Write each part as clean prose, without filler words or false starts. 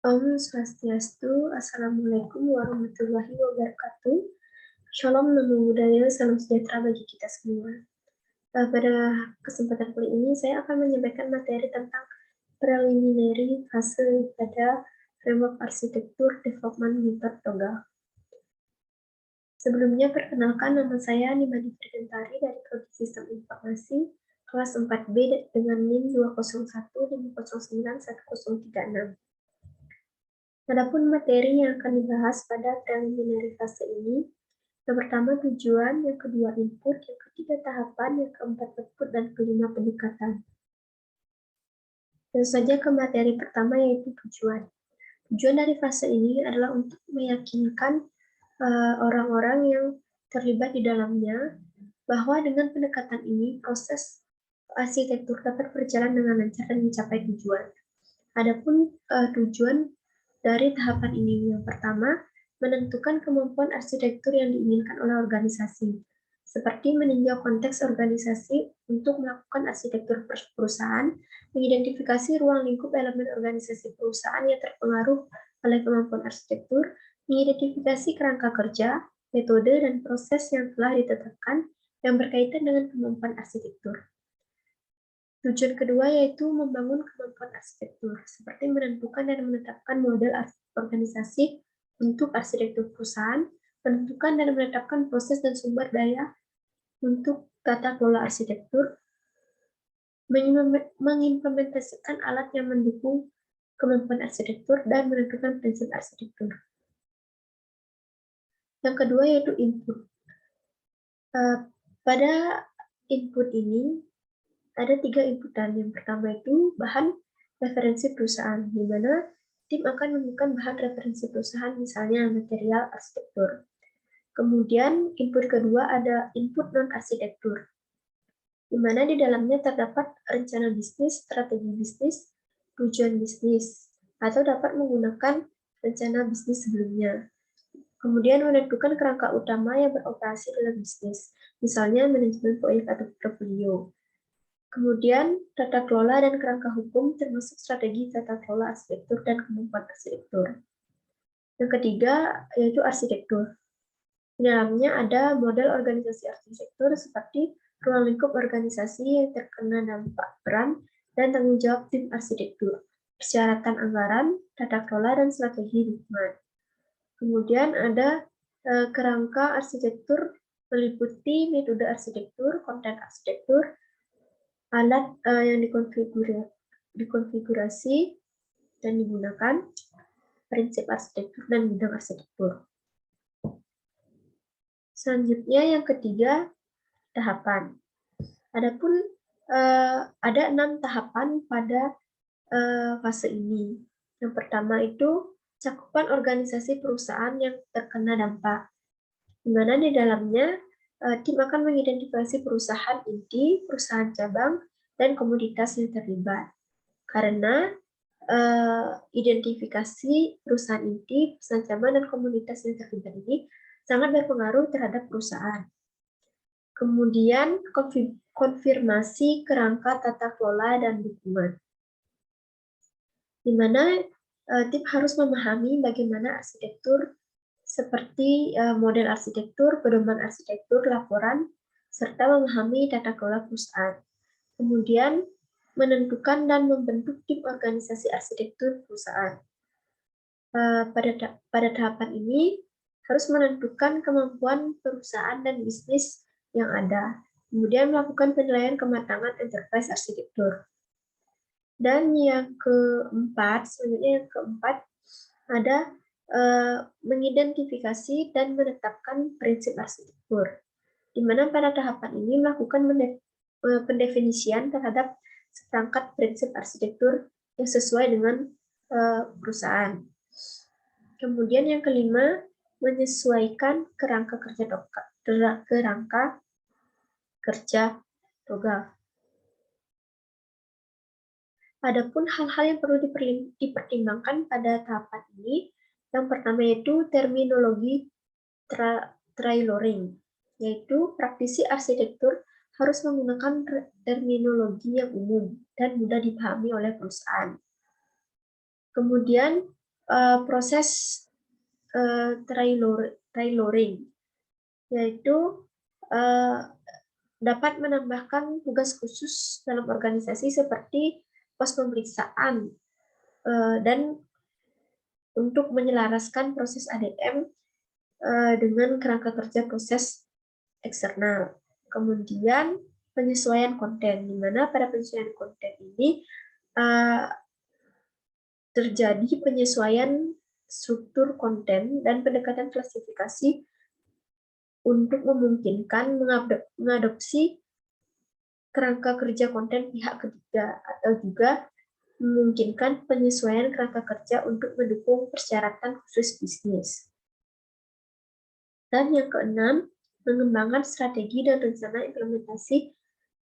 Om Swastiastu, Assalamualaikum warahmatullahi wabarakatuh. Shalom, Namo Buddhaya, salam sejahtera bagi kita semua. Pada kesempatan kali ini, saya akan menyampaikan materi tentang preliminary fase pada framework arsitektur development method TOGA. Sebelumnya, perkenalkan nama saya Nimani Firgentari dari Prodi Sistem Informasi kelas 4B dengan NIM 201509136. Adapun materi yang akan dibahas pada preliminary fase ini, yang pertama tujuan, yang kedua input, yang ketiga tahapan, yang keempat output, dan kelima pendekatan. Tentu saja ke materi pertama yaitu tujuan. Tujuan dari fase ini adalah untuk meyakinkan orang-orang yang terlibat di dalamnya bahwa dengan pendekatan ini proses arsitektur dapat berjalan dengan lancar dan mencapai tujuan. Adapun tujuan dari tahapan ini, yang pertama, menentukan kemampuan arsitektur yang diinginkan oleh organisasi, seperti meninjau konteks organisasi untuk melakukan arsitektur perusahaan, mengidentifikasi ruang lingkup elemen organisasi perusahaan yang terpengaruh oleh kemampuan arsitektur, mengidentifikasi kerangka kerja, metode, dan proses yang telah ditetapkan yang berkaitan dengan kemampuan arsitektur. Tujuan kedua yaitu membangun kemampuan arsitektur, seperti menentukan dan menetapkan model organisasi untuk arsitektur perusahaan, menentukan dan menetapkan proses dan sumber daya untuk tata kelola arsitektur, mengimplementasikan alat yang mendukung kemampuan arsitektur, dan menentukan prinsip arsitektur. Yang kedua yaitu input. Pada input ini, ada 3 inputan. Yang pertama itu bahan referensi perusahaan, di mana tim akan menemukan bahan referensi perusahaan, misalnya material arsitektur. Kemudian input kedua ada input non-arsitektur, di mana di dalamnya terdapat rencana bisnis, strategi bisnis, tujuan bisnis, atau dapat menggunakan rencana bisnis sebelumnya. Kemudian menentukan kerangka utama yang beroperasi dalam bisnis, misalnya manajemen proyek atau portfolio. Kemudian, tata kelola dan kerangka hukum termasuk strategi tata kelola arsitektur dan kemampuan arsitektur. Yang ketiga, yaitu arsitektur. Di dalamnya ada model organisasi arsitektur seperti ruang lingkup organisasi yang terkena dampak peran dan tanggung jawab tim arsitektur, persyaratan anggaran, tata kelola, dan strategi dukungan. Kemudian ada kerangka arsitektur meliputi metode arsitektur, konten arsitektur, alat yang dikonfigurasi dan digunakan, prinsip arsitektur, dan bidang arsitektur. Selanjutnya yang ketiga, tahapan. Adapun ada 6 tahapan pada fase ini. Yang pertama itu cakupan organisasi perusahaan yang terkena dampak, di mana di dalamnya tim akan mengidentifikasi perusahaan inti, perusahaan cabang, dan komoditas yang terlibat. Karena identifikasi perusahaan inti, perusahaan cabang, dan komoditas yang terlibat ini sangat berpengaruh terhadap perusahaan. Kemudian konfirmasi kerangka tata kelola dan dukungan, di mana tim harus memahami bagaimana arsitektur seperti model arsitektur, pedoman arsitektur, laporan, serta memahami tata kelola perusahaan. Kemudian menentukan dan membentuk tim organisasi arsitektur perusahaan. Pada tahapan ini harus menentukan kemampuan perusahaan dan bisnis yang ada. Kemudian melakukan penilaian kematangan enterprise arsitektur. Dan yang keempat, selanjutnya ada mengidentifikasi dan menetapkan prinsip arsitektur, di mana pada tahapan ini melakukan pendefinisian terhadap seperangkat prinsip arsitektur yang sesuai dengan perusahaan. Kemudian yang kelima, menyesuaikan kerangka kerja TOGA. Adapun hal-hal yang perlu dipertimbangkan pada tahapan ini, yang pertama yaitu terminologi tailoring, yaitu praktisi arsitektur harus menggunakan terminologi yang umum dan mudah dipahami oleh perusahaan. Kemudian proses tailoring, yaitu dapat menambahkan tugas khusus dalam organisasi seperti pos pemeriksaan dan untuk menyelaraskan proses ADM dengan kerangka kerja proses eksternal. Kemudian penyesuaian konten, di mana pada penyesuaian konten ini terjadi penyesuaian struktur konten dan pendekatan klasifikasi untuk memungkinkan mengadopsi kerangka kerja konten pihak ketiga, atau juga memungkinkan penyesuaian kerangka kerja untuk mendukung persyaratan khusus bisnis. Dan yang keenam, mengembangkan strategi dan rencana implementasi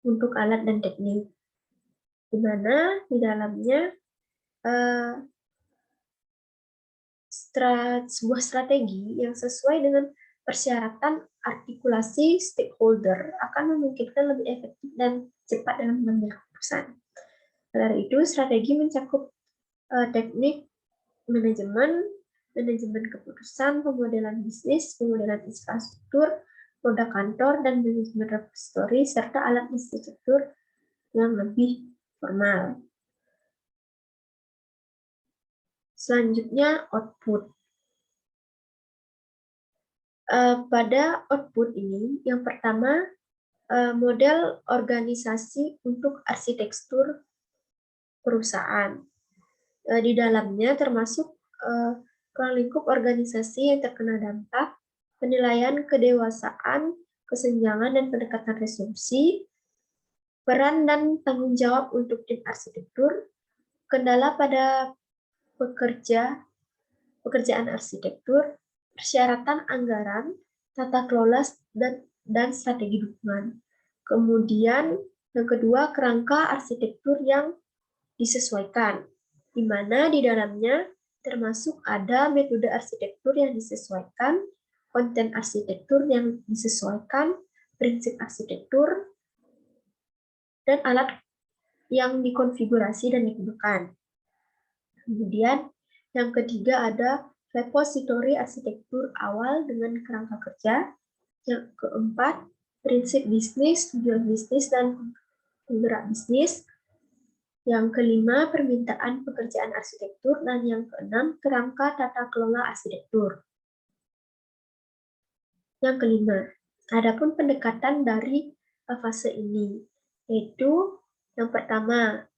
untuk alat dan teknik, di mana di dalamnya sebuah strategi yang sesuai dengan persyaratan artikulasi stakeholder akan memungkinkan lebih efektif dan cepat dalam mengambil keputusan. Dari itu, strategi mencakup teknik manajemen keputusan, pemodelan bisnis, pemodelan infrastruktur, produk kantor, dan manajemen repository, serta alat infrastruktur yang lebih formal. Selanjutnya, output. Pada output ini, yang pertama, model organisasi untuk arsitektur perusahaan. Di dalamnya termasuk ruang lingkup organisasi yang terkena dampak, penilaian kedewasaan, kesenjangan dan pendekatan resolusi, peran dan tanggung jawab untuk tim arsitektur, kendala pada pekerjaan arsitektur, persyaratan anggaran, tata kelola dan strategi dukungan. Kemudian yang kedua, kerangka arsitektur yang disesuaikan, di mana di dalamnya termasuk ada metode arsitektur yang disesuaikan, konten arsitektur yang disesuaikan, prinsip arsitektur, dan alat yang dikonfigurasi dan digunakan. Kemudian yang ketiga ada repositori arsitektur awal dengan kerangka kerja. Yang keempat, prinsip bisnis, tujuan bisnis, dan penggerak bisnis. Yang kelima, permintaan pekerjaan arsitektur, dan yang keenam, kerangka tata kelola arsitektur. Yang kelima, adapun pendekatan dari fase ini, yaitu yang pertama,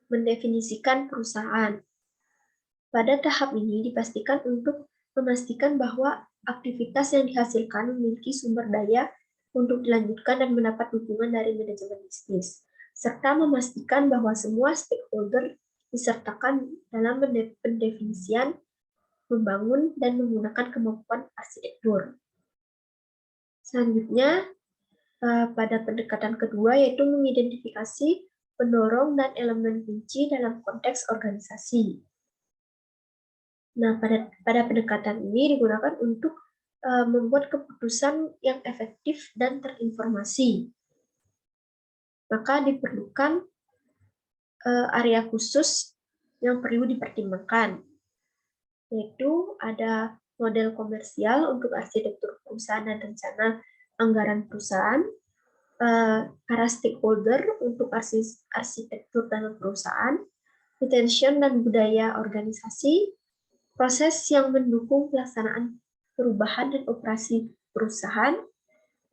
mendefinisikan perusahaan. Pada tahap ini dipastikan untuk memastikan bahwa aktivitas yang dihasilkan memiliki sumber daya untuk dilanjutkan dan mendapat dukungan dari manajemen bisnis, serta memastikan bahwa semua stakeholder disertakan dalam pendefinisian, membangun, dan menggunakan kemampuan arsitektur. Selanjutnya, pada pendekatan kedua, yaitu mengidentifikasi pendorong dan elemen kunci dalam konteks organisasi. Nah, pada pendekatan ini digunakan untuk membuat keputusan yang efektif dan terinformasi. Maka diperlukan area khusus yang perlu dipertimbangkan, yaitu ada model komersial untuk arsitektur perusahaan dan rencana anggaran perusahaan, para stakeholder untuk arsitektur dalam perusahaan, retention dan budaya organisasi, proses yang mendukung pelaksanaan perubahan dan operasi perusahaan,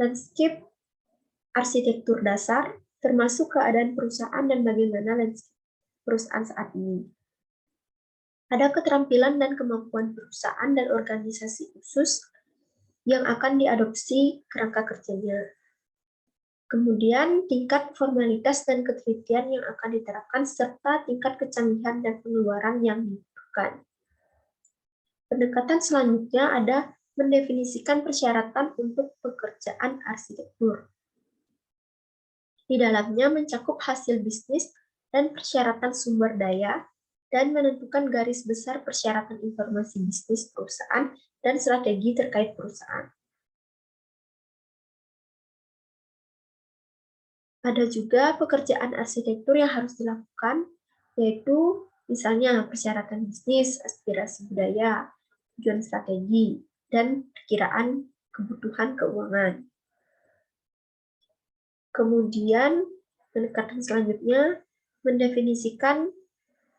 landscape arsitektur dasar, termasuk keadaan perusahaan dan bagaimana landscape perusahaan saat ini. Ada keterampilan dan kemampuan perusahaan dan organisasi khusus yang akan diadopsi kerangka kerjanya. Kemudian, tingkat formalitas dan ketelitian yang akan diterapkan, serta tingkat kecanggihan dan pengeluaran yang dibutuhkan. Pendekatan selanjutnya ada mendefinisikan persyaratan untuk pekerjaan arsitektur. Di dalamnya mencakup hasil bisnis dan persyaratan sumber daya, dan menentukan garis besar persyaratan informasi bisnis perusahaan dan strategi terkait perusahaan. Ada juga pekerjaan arsitektur yang harus dilakukan, yaitu Misalnya persyaratan bisnis, aspirasi budaya, tujuan strategi, dan perkiraan kebutuhan keuangan. Kemudian, pendekatan selanjutnya mendefinisikan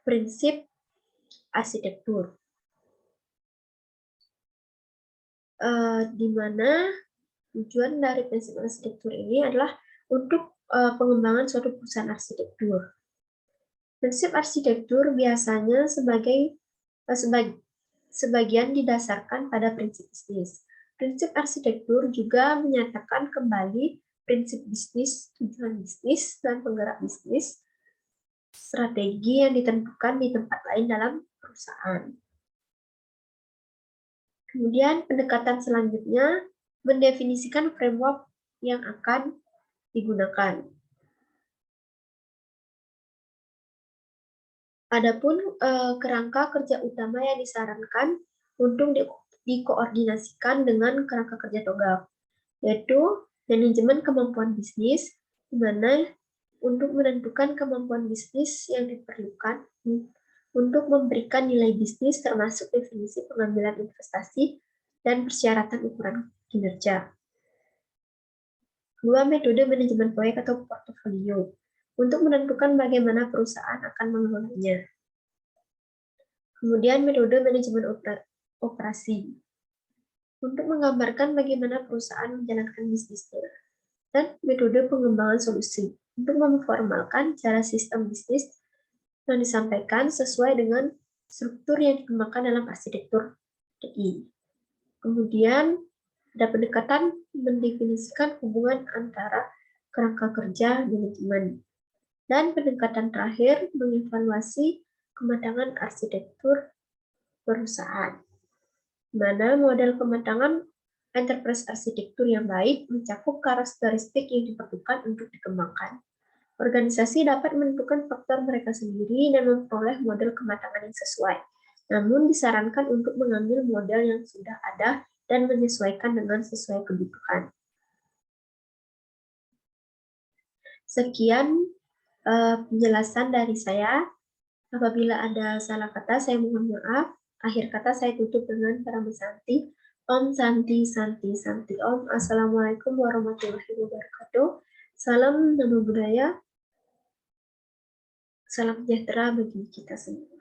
prinsip arsitektur, di mana tujuan dari prinsip arsitektur ini adalah untuk pengembangan suatu perusahaan arsitektur. Prinsip arsitektur biasanya sebagian didasarkan pada prinsip bisnis. Prinsip arsitektur juga menyatakan kembali prinsip bisnis, tujuan bisnis, dan penggerak bisnis, strategi yang ditentukan di tempat lain dalam perusahaan. Kemudian pendekatan selanjutnya mendefinisikan framework yang akan digunakan. Adapun kerangka kerja utama yang disarankan untuk dikoordinasikan dengan kerangka kerja TOGAF, yaitu manajemen kemampuan bisnis, di mana untuk menentukan kemampuan bisnis yang diperlukan untuk memberikan nilai bisnis termasuk definisi pengambilan investasi dan persyaratan ukuran kinerja. Dua, metode manajemen proyek atau portofolio untuk menentukan bagaimana perusahaan akan mengelolanya. Kemudian metode manajemen operasi untuk menggambarkan bagaimana perusahaan menjalankan bisnisnya. Dan metode pengembangan solusi untuk memformalkan cara sistem bisnis yang disampaikan sesuai dengan struktur yang dikembangkan dalam arsitektur TI. Kemudian ada pendekatan mendefinisikan hubungan antara kerangka kerja manajemen. Dan pendekatan terakhir mengevaluasi kematangan arsitektur perusahaan, di mana model kematangan enterprise arsitektur yang baik mencakup karakteristik yang diperlukan untuk dikembangkan. Organisasi dapat menentukan faktor mereka sendiri dan memperoleh model kematangan yang sesuai. Namun disarankan untuk mengambil model yang sudah ada dan menyesuaikan dengan sesuai kebutuhan. Sekian penjelasan dari saya. Apabila ada salah kata, saya mohon maaf. Akhir kata saya tutup dengan Parama Santi. Om Santi Santi Santi Om. Assalamualaikum warahmatullahi wabarakatuh. Salam nama budaya. Salam sejahtera bagi kita semua.